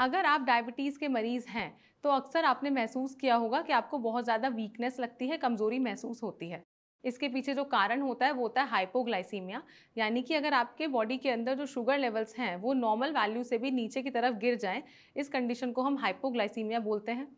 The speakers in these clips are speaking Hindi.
अगर आप डायबिटीज़ के मरीज़ हैं, तो अक्सर आपने महसूस किया होगा कि आपको बहुत ज़्यादा वीकनेस लगती है, कमज़ोरी महसूस होती है। इसके पीछे जो कारण होता है वो होता है हाइपोग्लाइसीमिया, यानी कि अगर आपके बॉडी के अंदर जो शुगर लेवल्स हैं वो नॉर्मल वैल्यू से भी नीचे की तरफ गिर जाएं, इस कंडीशन को हम हाइपोग्लाइसीमिया बोलते हैं।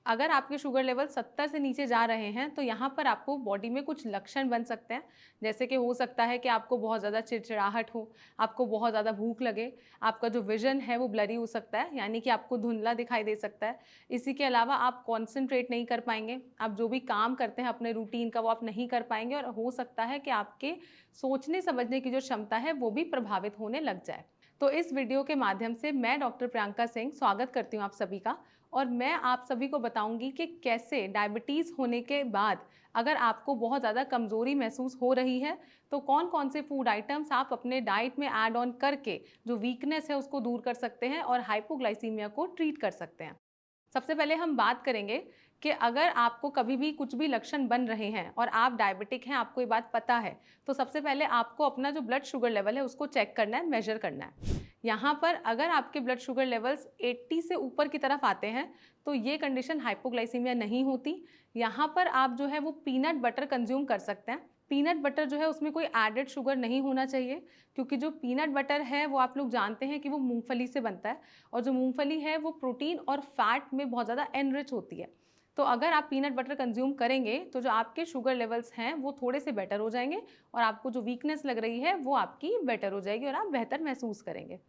अगर आपके शुगर लेवल 70 से नीचे जा रहे हैं तो यहाँ पर आपको बॉडी में कुछ लक्षण बन सकते हैं, जैसे कि हो सकता है कि आपको बहुत ज़्यादा चिड़चिड़ाहट हो, आपको बहुत ज़्यादा भूख लगे, आपका जो विजन है वो ब्लरी हो सकता है, यानी कि आपको धुंधला दिखाई दे सकता है। इसी के अलावा आप कॉन्सेंट्रेट नहीं कर पाएंगे, आप जो भी काम करते हैं अपने रूटीन का वो आप नहीं कर पाएंगे, और हो सकता है कि आपके सोचने समझने की जो क्षमता है वो भी प्रभावित होने लग जाए। तो इस वीडियो के माध्यम से मैं डॉक्टर प्रियंका सिंह स्वागत करती हूँ आप सभी का, और मैं आप सभी को बताऊंगी कि कैसे डायबिटीज़ होने के बाद अगर आपको बहुत ज़्यादा कमज़ोरी महसूस हो रही है तो कौन कौन से फूड आइटम्स आप अपने डाइट में ऐड ऑन करके जो वीकनेस है उसको दूर कर सकते हैं और हाइपोग्लाइसीमिया को ट्रीट कर सकते हैं। सबसे पहले हम बात करेंगे कि अगर आपको कभी भी कुछ भी लक्षण बन रहे हैं और आप डायबिटिक हैं, आपको ये बात पता है, तो सबसे पहले आपको अपना जो ब्लड शुगर लेवल है उसको चेक करना है, मेजर करना है। यहाँ पर अगर आपके ब्लड शुगर लेवल्स 80 से ऊपर की तरफ आते हैं तो ये कंडीशन हाइपोग्लाइसीमिया नहीं होती। यहाँ पर आप जो है वो पीनट बटर कंज्यूम कर सकते हैं। पीनट बटर जो है उसमें कोई एडेड शुगर नहीं होना चाहिए, क्योंकि जो पीनट बटर है वो आप लोग जानते हैं कि वो मूंगफली से बनता है, और जो मूंगफली है वो प्रोटीन और फैट में बहुत ज़्यादा एनरिच होती है। तो अगर आप पीनट बटर कंज्यूम करेंगे तो जो आपके शुगर लेवल्स हैं वो थोड़े से बेटर हो जाएंगे, और आपको जो वीकनेस लग रही है वो आपकी बेटर हो जाएगी और आप बेहतर महसूस करेंगे।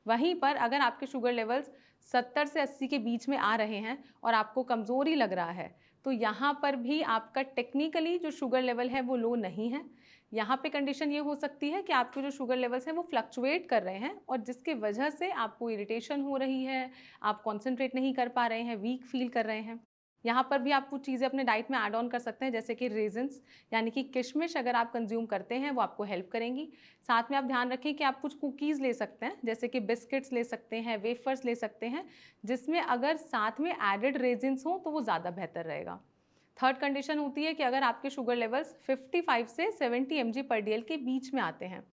वहीं पर अगर आपके शुगर लेवल्स 70 से 80 के बीच में आ रहे हैं और आपको कमज़ोरी लग रहा है, तो यहाँ पर भी आपका टेक्निकली जो शुगर लेवल है वो लो नहीं है। यहाँ पे कंडीशन ये हो सकती है कि आपके जो शुगर लेवल्स हैं वो फ्लक्चुएट कर रहे हैं, और जिसके वजह से आपको इरिटेशन हो रही है, आप कॉन्सेंट्रेट नहीं कर पा रहे हैं, वीक फील कर रहे हैं। यहाँ पर भी आप कुछ चीज़ें अपने डाइट में ऐड ऑन कर सकते हैं, जैसे कि रेजिन्स यानी कि किशमिश अगर आप कंज्यूम करते हैं वो आपको हेल्प करेंगी। साथ में आप ध्यान रखें कि आप कुछ कुकीज़ ले सकते हैं, जैसे कि बिस्किट्स ले सकते हैं, वेफर्स ले सकते हैं, जिसमें अगर साथ में एडेड रेजिन्स हों तो वो ज़्यादा बेहतर रहेगा। थर्ड कंडीशन होती है कि अगर आपके शुगर लेवल्स 55 से 70 mg पर DL के बीच में आते हैं,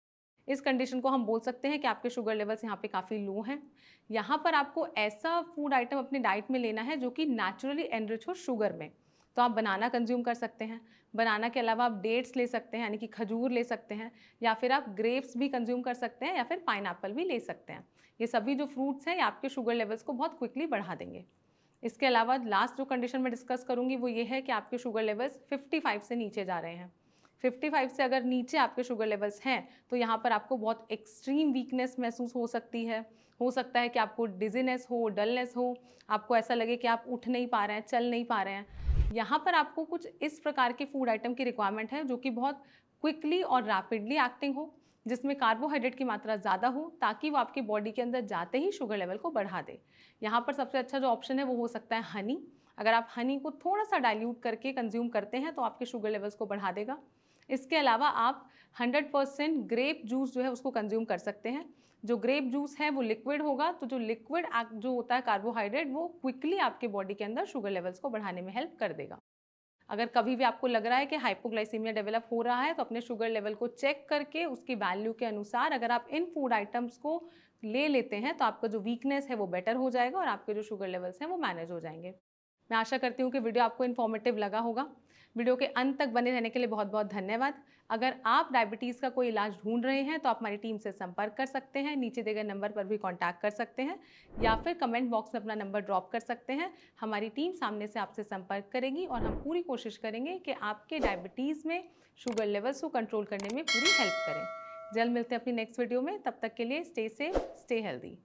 इस कंडीशन को हम बोल सकते हैं कि आपके शुगर लेवल्स यहाँ पे काफ़ी लो हैं। यहाँ पर आपको ऐसा फूड आइटम अपने डाइट में लेना है जो कि नेचुरली एनरिच हो शुगर में। तो आप बनाना कंज्यूम कर सकते हैं। बनाना के अलावा आप डेट्स ले सकते हैं, यानी कि खजूर ले सकते हैं, या फिर आप ग्रेप्स भी कंज्यूम कर सकते हैं, या फिर पाइनएप्पल भी ले सकते हैं। ये सभी जो फ्रूट्स हैं ये आपके शुगर लेवल्स को बहुत क्विकली बढ़ा देंगे। इसके अलावा लास्ट जो कंडीशन मैं डिस्कस करूंगी वो ये है कि आपके शुगर लेवल्स 55 से नीचे जा रहे हैं। 55 से अगर नीचे आपके शुगर लेवल्स हैं तो यहाँ पर आपको बहुत एक्सट्रीम वीकनेस महसूस हो सकती है। हो सकता है कि आपको डिजीनेस हो, डलनेस हो, आपको ऐसा लगे कि आप उठ नहीं पा रहे हैं, चल नहीं पा रहे हैं। यहाँ पर आपको कुछ इस प्रकार के फूड आइटम की रिक्वायरमेंट है जो कि बहुत क्विकली और रैपिडली एक्टिंग हो, जिसमें कार्बोहाइड्रेट की मात्रा ज़्यादा हो, ताकि वो आपकी बॉडी के अंदर जाते ही शुगर लेवल को बढ़ा दे। यहाँ पर सबसे अच्छा जो ऑप्शन है वो हो सकता है हनी। अगर आप हनी को थोड़ा सा डाइल्यूट करके कंज्यूम करते हैं तो आपके शुगर लेवल्स को बढ़ा देगा। इसके अलावा आप 100% ग्रेप जूस जो है उसको कंज्यूम कर सकते हैं। जो ग्रेप जूस है वो लिक्विड होगा, तो जो लिक्विड जो होता है कार्बोहाइड्रेट वो क्विकली आपके बॉडी के अंदर शुगर लेवल्स को बढ़ाने में हेल्प कर देगा। अगर कभी भी आपको लग रहा है कि हाइपोग्लाइसीमिया डेवलप हो रहा है तो अपने शुगर लेवल को चेक करके उसकी वैल्यू के अनुसार अगर आप इन फूड आइटम्स को ले लेते हैं तो आपका जो वीकनेस है वो बेटर हो जाएगा और आपके जो शुगर लेवल्स हैं वो मैनेज हो जाएंगे। मैं आशा करती हूँ कि वीडियो आपको इन्फॉर्मेटिव लगा होगा। वीडियो के अंत तक बने रहने के लिए बहुत बहुत धन्यवाद। अगर आप डायबिटीज़ का कोई इलाज ढूंढ रहे हैं तो आप हमारी टीम से संपर्क कर सकते हैं, नीचे दिए गए नंबर पर भी कांटेक्ट कर सकते हैं, या फिर कमेंट बॉक्स में अपना नंबर ड्रॉप कर सकते हैं। हमारी टीम सामने से आपसे संपर्क करेगी और हम पूरी कोशिश करेंगे कि आपके डायबिटीज़ में शुगर लेवल्स को कंट्रोल करने में पूरी हेल्प करें। जल्द मिलते हैं अपनी नेक्स्ट वीडियो में, तब तक के लिए स्टे सेफ, स्टे हेल्दी।